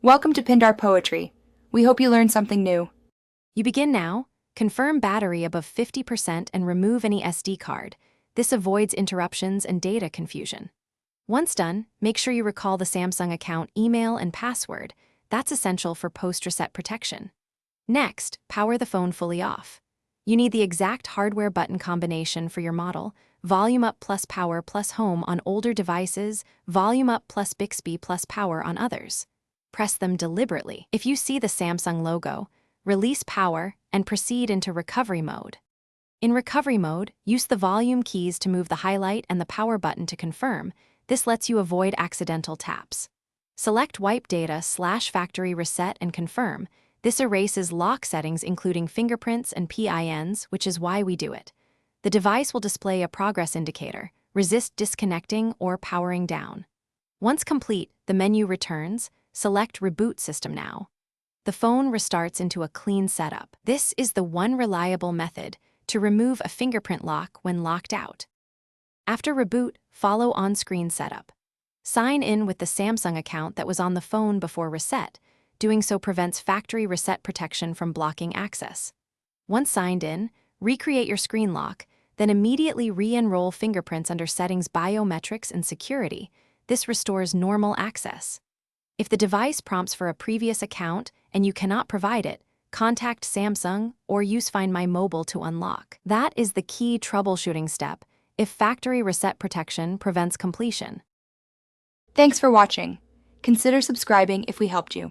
Welcome to Pindar Poetry. We hope you learned something new. You begin now. Confirm battery above 50% and remove any SD card. This avoids interruptions and data confusion. Once done, make sure you recall the Samsung account email and password. That's essential for post-reset protection. Next, power the phone fully off. You need the exact hardware button combination for your model: volume up plus power plus home on older devices, volume up plus Bixby plus power on others. Press them deliberately. If you see the Samsung logo, release power and proceed into recovery mode. In recovery mode, use the volume keys to move the highlight and the power button to confirm. This lets you avoid accidental taps. Select Wipe Data / Factory Reset and confirm. This erases lock settings including fingerprints and PINs, which is why we do it. The device will display a progress indicator: resist disconnecting or powering down. Once complete, the menu returns. Select Reboot System now. The phone restarts into a clean setup. This is the one reliable method to remove a fingerprint lock when locked out. After reboot, follow on-screen setup. Sign in with the Samsung account that was on the phone before reset. Doing so prevents factory reset protection from blocking access. Once signed in, recreate your screen lock, then immediately re-enroll fingerprints under Settings, Biometrics, and Security. This restores normal access. If the device prompts for a previous account and you cannot provide it, contact Samsung or use Find My Mobile to unlock. That is the key troubleshooting step if factory reset protection prevents completion. Thanks for watching. Consider subscribing if we helped you.